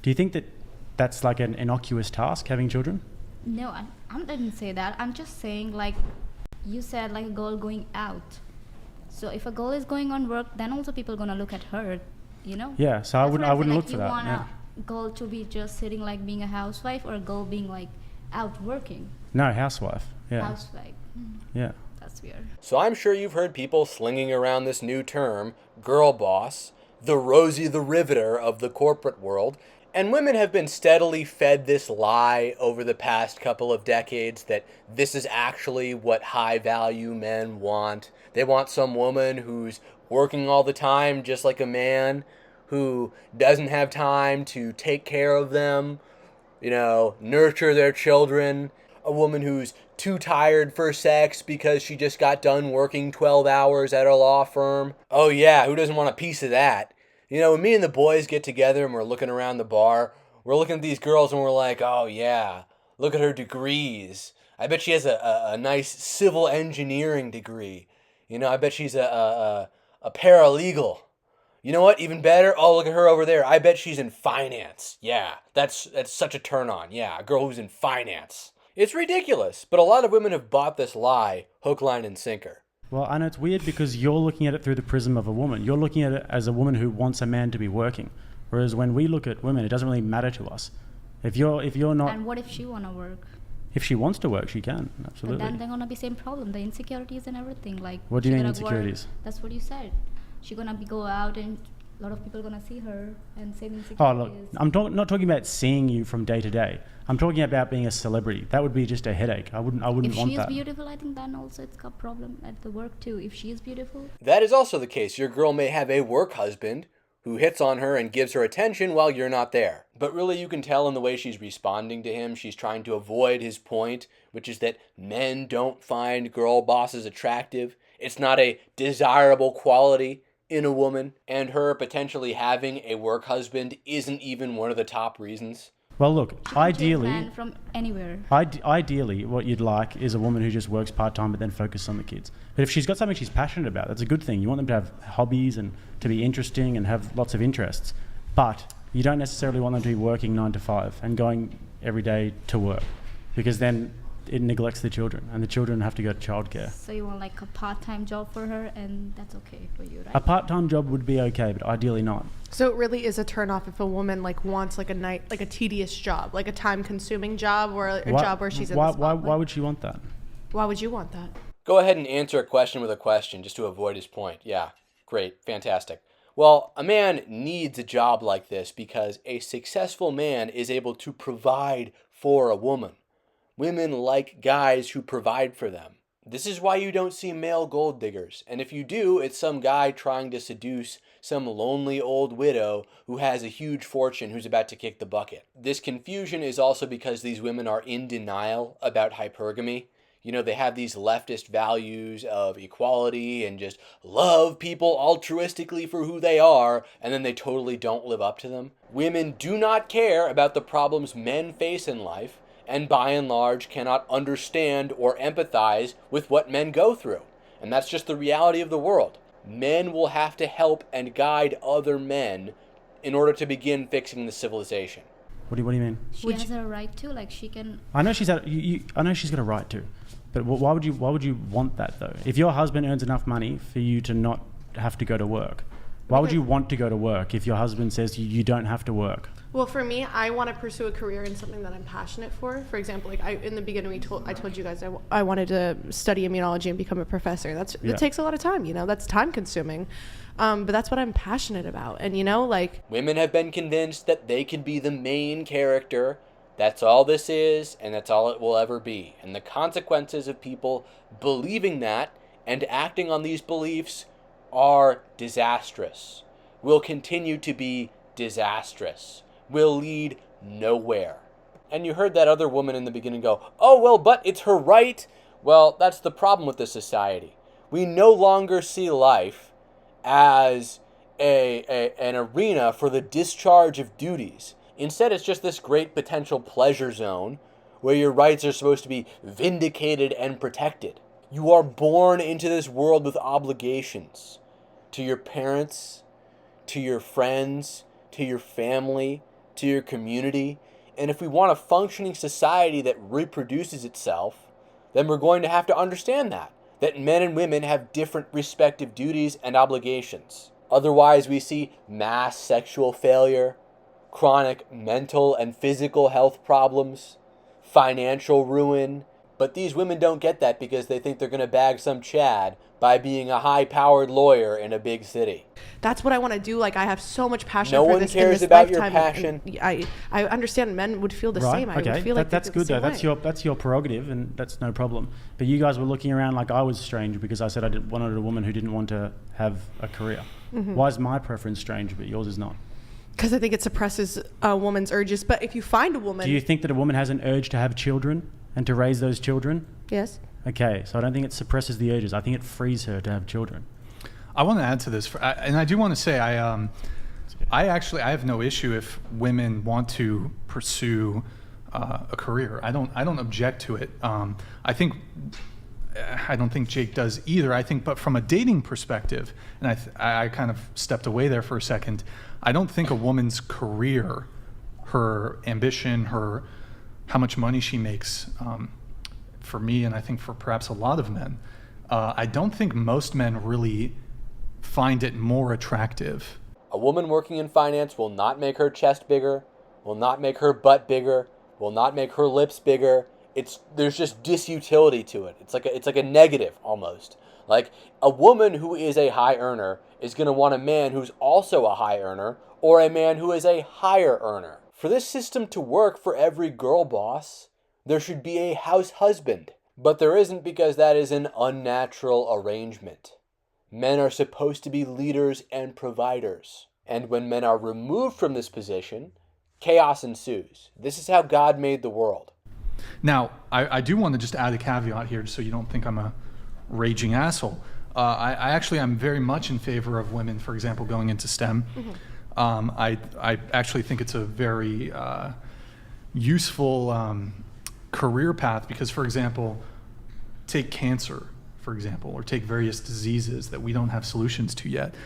Do you think that that's like an innocuous task, having children? No, I didn't say that. I'm just saying, like, you said, like, a girl going out. So if a girl is going on work, then also people gonna look at her, you know? Yeah, so I wouldn't look for that. You want Yeah. a girl to be just sitting, like, being a housewife, or a girl being, like, out working? No, housewife. Yeah. Housewife. Yeah. That's weird. So I'm sure you've heard people slinging around this new term, girl boss, the Rosie the Riveter of the corporate world. And women have been steadily fed this lie over the past couple of decades that this is actually what high value men want. They want some woman who's working all the time just like a man, who doesn't have time to take care of them, nurture their children. A woman who's too tired for sex because she just got done working 12 hours at her law firm. Oh yeah, who doesn't want a piece of that? When me and the boys get together and we're looking around the bar, we're looking at these girls and we're like, oh yeah, look at her degrees. I bet she has a nice civil engineering degree. I bet she's a paralegal. You know what? Even better. Oh, look at her over there. I bet she's in finance. Yeah, that's such a turn on. Yeah, a girl who's in finance. It's ridiculous, but a lot of women have bought this lie, hook, line, and sinker. Well, I know it's weird because you're looking at it through the prism of a woman. You're looking at it as a woman who wants a man to be working. Whereas when we look at women, it doesn't really matter to us. If you're not... And what if she wanna work? If she wants to work, she can. Absolutely. But then they're gonna be same problem, the insecurities and everything. Like, what do you mean insecurities? That's what you said. She's gonna go out and a lot of people are gonna see her and say insecurities. Oh look, I'm not talking about seeing you from day to day. I'm talking about being a celebrity. That would be just a headache. I wouldn't want that. If she is beautiful, I think then also it's got problem at the work too. If she is beautiful. That is also the case. Your girl may have a work husband who hits on her and gives her attention while you're not there. But really you can tell in the way she's responding to him, she's trying to avoid his point, which is that men don't find girl bosses attractive. It's not a desirable quality in a woman, and her potentially having a work husband isn't even one of the top reasons. Well, look, ideally, from anywhere. Ideally, what you'd like is a woman who just works part-time but then focuses on the kids. But if she's got something she's passionate about, that's a good thing. You want them to have hobbies and to be interesting and have lots of interests. But you don't necessarily want them to be working 9 to 5 and going every day to work, because then it neglects the children, and the children have to go to childcare. So you want like a part-time job for her, and that's okay for you, right? A part-time job would be okay, but ideally not. So it really is a turn-off if a woman wants like a tedious job, like a time-consuming job, or a job where she's in the spotlight. Why would she want that? Why would you want that? Go ahead and answer a question with a question just to avoid his point. Yeah, great, fantastic. Well, a man needs a job like this because a successful man is able to provide for a woman. Women like guys who provide for them. This is why you don't see male gold diggers. And if you do, it's some guy trying to seduce some lonely old widow who has a huge fortune who's about to kick the bucket. This confusion is also because these women are in denial about hypergamy. They have these leftist values of equality and just love people altruistically for who they are, and then they totally don't live up to them. Women do not care about the problems men face in life, and by and large cannot understand or empathize with what men go through. And that's just the reality of the world. Men will have to help and guide other men in order to begin fixing the civilization. What do you mean? She has a right to, like, she can... I know she's got a right to, but why would you want that though? If your husband earns enough money for you to not have to go to work, why would you want to go to work if your husband says you don't have to work? Well, for me, I want to pursue a career in something that I'm passionate for. For example, in the beginning, I told you guys I wanted to study immunology and become a professor. That takes a lot of time, That's time consuming. But that's what I'm passionate about. And, women have been convinced that they can be the main character. That's all this is, and that's all it will ever be. And the consequences of people believing that and acting on these beliefs are disastrous. Will continue to be disastrous. Will lead nowhere. And you heard that other woman in the beginning go, oh, well, but it's her right. Well, that's the problem with this society. We no longer see life as an arena for the discharge of duties. Instead, it's just this great potential pleasure zone where your rights are supposed to be vindicated and protected. You are born into this world with obligations to your parents, to your friends, to your family, to your community. And if we want a functioning society that reproduces itself, then we're going to have to understand that men and women have different respective duties and obligations. Otherwise, we see mass sexual failure, chronic mental and physical health problems, financial ruin. But these women don't get that because they think they're going to bag some Chad by being a high-powered lawyer in a big city. That's what I want to do. Like, I have so much passion No for one this cares in this about your lifetime. passion. I understand men would feel the same. I would feel like that's good though. That's your prerogative, and that's no problem. But you guys were looking around like I was strange because I said wanted a woman who didn't want to have a career. Mm-hmm. Why is my preference strange, but yours is not? Because I think it suppresses a woman's urges. But if you find a woman... Do you think that a woman has an urge to have children and to raise those children? Yes. Okay, so I don't think it suppresses the urges. I think it frees her to have children. I want to add to this, and I do want to say I have no issue if women want to pursue a career. I don't object to it. I don't think Jake does either. I think, but from a dating perspective, and I kind of stepped away there for a second. I don't think a woman's career, her ambition, how much money she makes, for me, and I think for perhaps a lot of men, I don't think most men really find it more attractive. A woman working in finance will not make her chest bigger, will not make her butt bigger, will not make her lips bigger. There's just disutility to it. It's like a negative almost. Like, a woman who is a high earner is going to want a man who's also a high earner, or a man who is a higher earner. For this system to work for every girl boss, there should be a house husband. But there isn't, because that is an unnatural arrangement. Men are supposed to be leaders and providers. And when men are removed from this position, chaos ensues. This is how God made the world. Now, I do want to just add a caveat here so you don't think I'm a raging asshole. I'm very much in favor of women, for example, going into STEM. Mm-hmm. I actually think it's a very useful career path because, for example, take cancer, for example, or take various diseases that we don't have solutions to yet.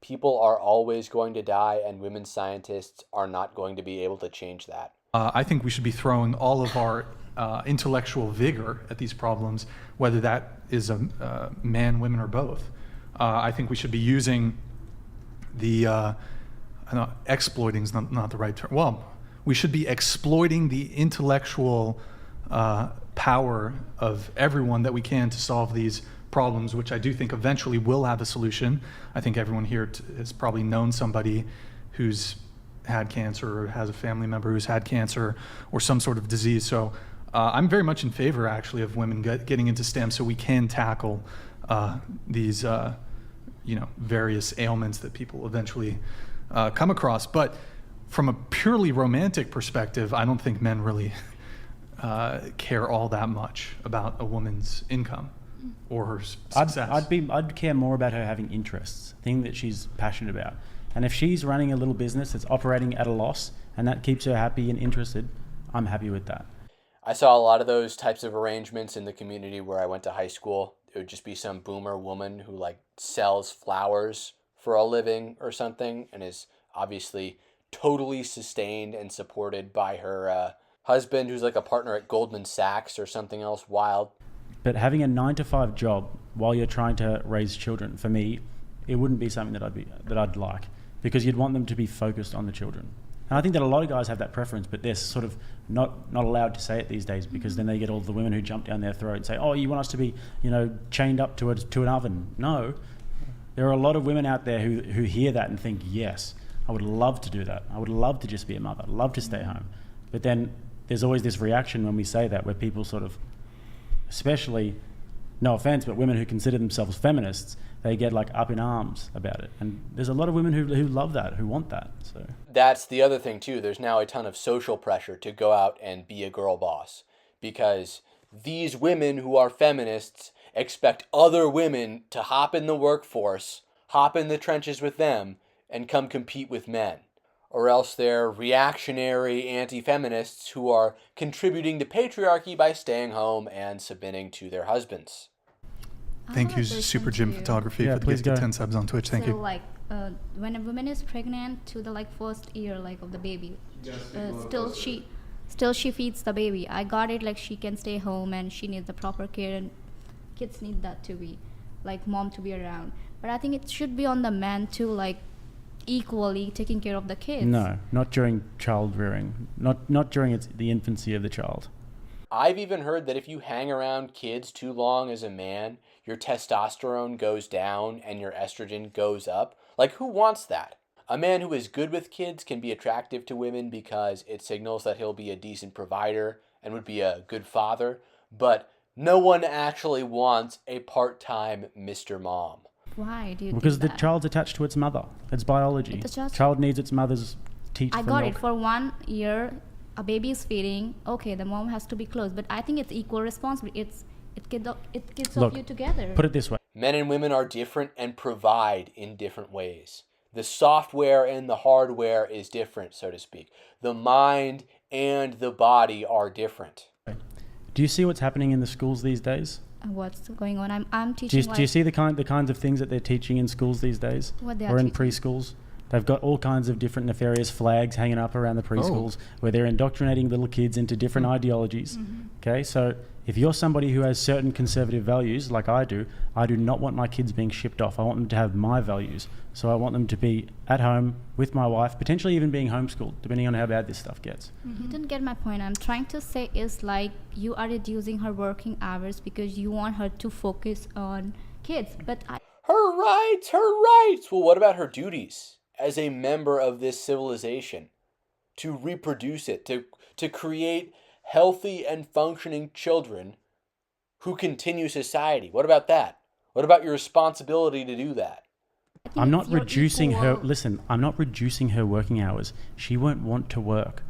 People are always going to die, and women scientists are not going to be able to change that. I think we should be throwing all of our intellectual vigor at these problems, whether that is a man, women, or both. I think we should be using exploiting is not the right term. Well, we should be exploiting the intellectual power of everyone that we can to solve these problems, which I do think eventually will have a solution. I think everyone here has probably known somebody who's had cancer or has a family member who's had cancer or some sort of disease. So I'm very much in favor, actually, of women getting into STEM so we can tackle these various ailments that people eventually come across. But from a purely romantic perspective, I don't think men really care all that much about a woman's income or her success. I'd care more about her having interests, thing that she's passionate about. And if she's running a little business that's operating at a loss and that keeps her happy and interested, I'm happy with that. I saw a lot of those types of arrangements in the community where I went to high school. It would just be some boomer woman who sells flowers for a living or something and is obviously totally sustained and supported by her husband, who's like a partner at Goldman Sachs or something else wild. But having a 9-to-5 job while you're trying to raise children, for me, it wouldn't be something that I'd like, because you'd want them to be focused on the children. And I think that a lot of guys have that preference, but they're sort of not allowed to say it these days, because then they get all the women who jump down their throat and say, "Oh, you want us to be, chained up to an oven?" No, there are a lot of women out there who hear that and think, "Yes, I would love to do that. I would love to just be a mother. Love to stay home." But then there's always this reaction when we say that, where people sort of, especially, no offense, but women who consider themselves feminists, they get up in arms about it. And there's a lot of women who love that, who want that. So that's the other thing too. There's now a ton of social pressure to go out and be a girl boss, because these women who are feminists expect other women to hop in the workforce, hop in the trenches with them, and come compete with men. Or else they're reactionary anti-feminists who are contributing to patriarchy by staying home and submitting to their husbands. Thank you, Super Jim Photography, for the gift of 10 subs on Twitch. Thank you. When a woman is pregnant to the first year of the baby, still she feeds the baby. I got it, like she can stay home and she needs the proper care, and kids need that to be like mom to be around. But I think it should be on the man too, like equally taking care of the kids. No, not during child rearing, not during the infancy of the child. I've even heard that if you hang around kids too long as a man, your testosterone goes down and your estrogen goes up. Like, who wants that? A man who is good with kids can be attractive to women because it signals that he'll be a decent provider and would be a good father, but no one actually wants a part-time Mr. Mom. Why do you Because think the that? child's attached to its mother. It's biology. It's just- Child needs its mother's teat I for got milk. it. For 1 year, a baby is feeding. Okay, the mom has to be close, but I think it's equal responsibility. It kids Look, of you together. Put it this way. Men and women are different and provide in different ways. The software and the hardware is different, so to speak. The mind and the body are different. Do you see what's happening in the schools these days? What's going on? I'm Do teaching. you see the kinds of things that they're teaching in schools these days? What they or are in teaching? preschools? They've got all kinds of different nefarious flags hanging up around the preschools where they're indoctrinating little kids into different ideologies. Okay, so if you're somebody who has certain conservative values, like I do not want my kids being shipped off. I want them to have my values. So I want them to be at home with my wife, potentially even being homeschooled, depending on how bad this stuff gets. You didn't get my point. I'm trying to say is like you are reducing her working hours because you want her to focus on kids. But Her rights, her rights! Well, what about her duties as a member of this civilization? To reproduce it, to create healthy and functioning children who continue society. What about that? What about your responsibility to do that? I think I'm not it's your reducing her. equal- Listen, I'm not reducing her working hours. She won't want to work.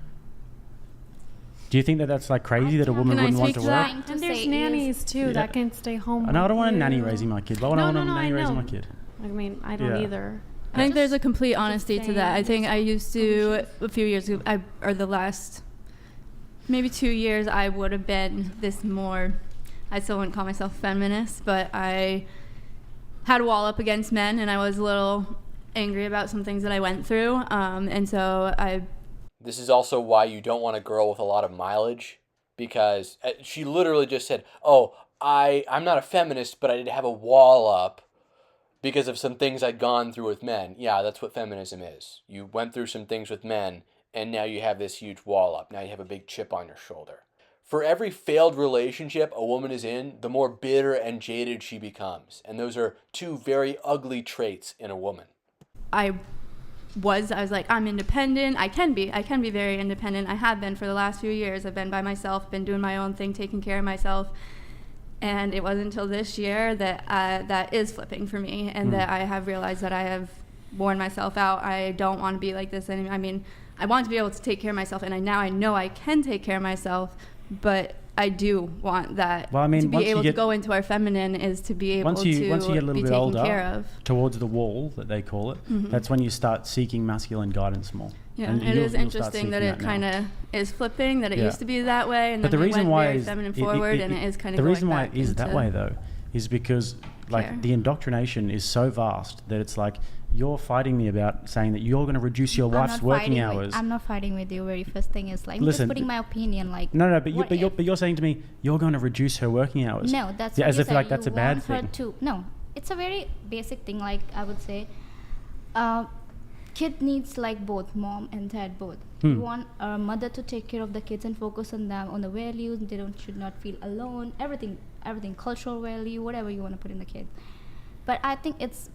Do you think that that's like crazy that a woman Can I wouldn't want speak to to work? that? To And say there's is- nannies too Yeah. that can stay home. No, I don't with want a nanny you. raising my kid. Why would I want a nanny raising my kid? I mean, I don't Yeah. either. I think there's a complete honesty to that. I saying think I used to, a few years ago, or the last maybe 2 years, I would have been this more, I still wouldn't call myself feminist, but I had a wall up against men, and I was a little angry about some things that I went through. And so This is also why you don't want a girl with a lot of mileage, because she literally just said, oh, I'm not a feminist, but I did have a wall up because of some things I'd gone through with men. Yeah, that's what feminism is. You went through some things with men, and now you have this huge wall up. Now you have a big chip on your shoulder. For every failed relationship a woman is in, the more bitter and jaded she becomes. And those are two very ugly traits in a woman. I was like, I'm independent. I can be very independent. I have been for the last few years. I've been by myself, been doing my own thing, taking care of myself. And it wasn't until this year that that is flipping for me, and that I have realized that I have worn myself out. I don't want to be like this anymore. I mean, I want to be able to take care of myself, and now I know I can take care of myself, but I do want that. Well, I mean, to be once you able to get- go into our feminine is to be able Once you to get a little be bit taken older, care of. towards the wall that they call it, that's when you start seeking masculine guidance more. Yeah, And it you'll is start interesting that seeking it now. kind of is flipping, that it Yeah. used to be that way, and But then the we reason went why very is feminine forward, and it is kind of the going reason why back it is that into way though is because like care. the indoctrination is so vast that it's like you're fighting me about saying that you're going to reduce your I'm wife's not working fighting hours. I'm not fighting with you. Very first thing is like I'm Listen, just putting my opinion. Like No, what if? but you're saying to me you're going to reduce her working hours. No, that's Yeah, what as you if said. like that's You a bad want her thing. to, no, it's a very basic thing. Like I would say, kid needs like both mom and dad both. You want a mother to take care of the kids and focus on them, on the values. They should not feel alone. Everything, cultural value, whatever you want to put in the kid. But I think it's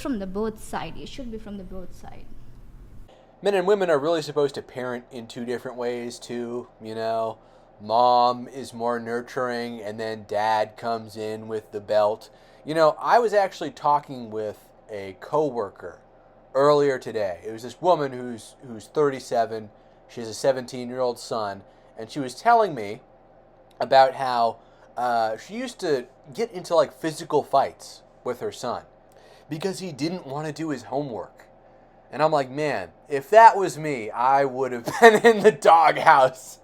from the both side. It should be from the both side. Men and women are really supposed to parent in two different ways too, you know. Mom is more nurturing and then dad comes in with the belt. You know, I was actually talking with a coworker earlier today. It was this woman who's 37. She has a 17-year-old son, and she was telling me about how she used to get into like physical fights with her son because he didn't want to do his homework. And I'm like, man, if that was me, I would have been in the doghouse.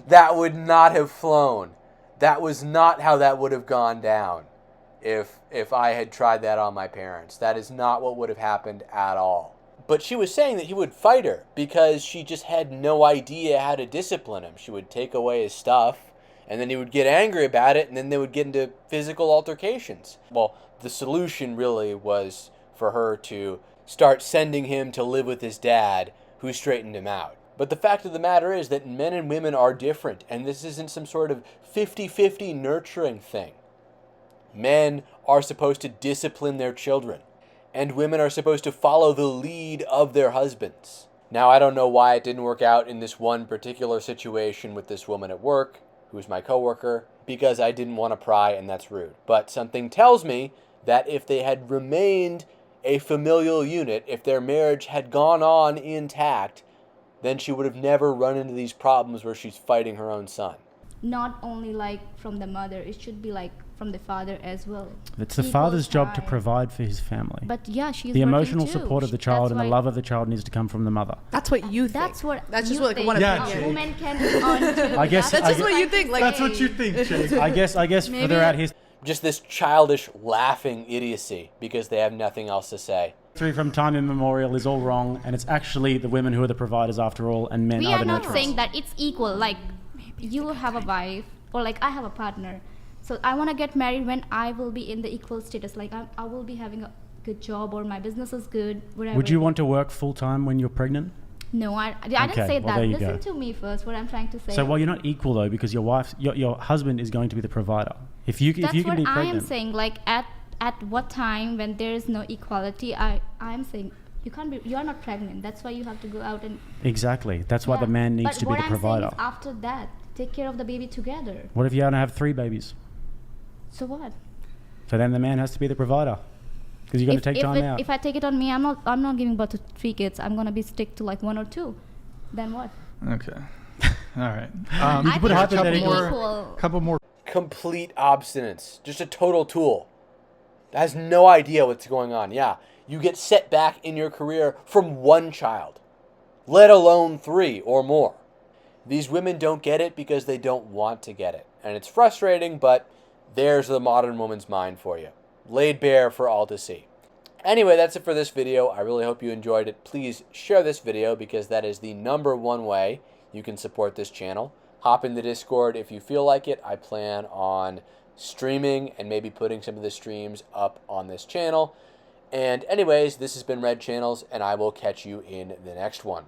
That would not have flown. That was not how that would have gone down if I had tried that on my parents. That is not what would have happened at all. But she was saying that he would fight her because she just had no idea how to discipline him. She would take away his stuff, and then he would get angry about it, and then they would get into physical altercations. Well, the solution really was for her to start sending him to live with his dad, who straightened him out. But the fact of the matter is that men and women are different, and this isn't some sort of 50-50 nurturing thing. Men are supposed to discipline their children, and women are supposed to follow the lead of their husbands. Now, I don't know why it didn't work out in this one particular situation with this woman at work, who's my coworker, because I didn't want to pry, and that's rude. But something tells me that if they had remained a familial unit, if their marriage had gone on intact, then she would have never run into these problems where she's fighting her own son. Not only like from the mother, it should be like from the father as well. It's the Equal father's job to time. provide for his family. But yeah, she's The working emotional too. support of the That's child and the why- love of the child needs to come from the mother. That's what you think. That's what. That's just you like think. one Yeah, opinion. Jake. A woman can earn too. I guess- That's I just guess- what you think. Like, That's what you think, Jake. I guess Maybe- throughout history Just this childish laughing idiocy because they have nothing else to say. from time immemorial is all wrong, and it's actually the women who are the providers after all, and men We are are the not nurturers. saying that it's equal. Like you have a wife, or like I have a partner. So I want to get married when I will be in the equal status. Like I will be having a good job, or my business is good. Whatever. Would you want to work full time when you're pregnant? No, I didn't Okay, say well, that. there you Listen go. to me first. What I'm trying to say. So well, you're not equal though, because your husband is going to be the provider. If you That's can what be I am pregnant, saying. Like at what time when there is no equality, I'm saying you can't be. You are not pregnant. That's why you have to go out and. exactly. That's why Yeah. the man needs But to be what the I'm provider. saying is after that, take care of the baby together. What if you want to have 3 babies? So what? So then the man has to be the provider, because you're going to take time out. If I take it on me, I'm not giving birth to 3 kids. I'm gonna be stick to like 1 or 2. Then what? Okay. All right. You can put a I think hypothetical- it's equal. Couple more. Complete obstinance. Just a total tool. Has no idea what's going on. Yeah, you get set back in your career from 1 child, let alone 3 or more. These women don't get it because they don't want to get it. And it's frustrating, but there's the modern woman's mind for you. Laid bare for all to see. Anyway, that's it for this video. I really hope you enjoyed it. Please share this video because that is the #1 way you can support this channel. Hop in the Discord if you feel like it. I plan on streaming and maybe putting some of the streams up on this channel. And anyways, this has been Red Channels, and I will catch you in the next one.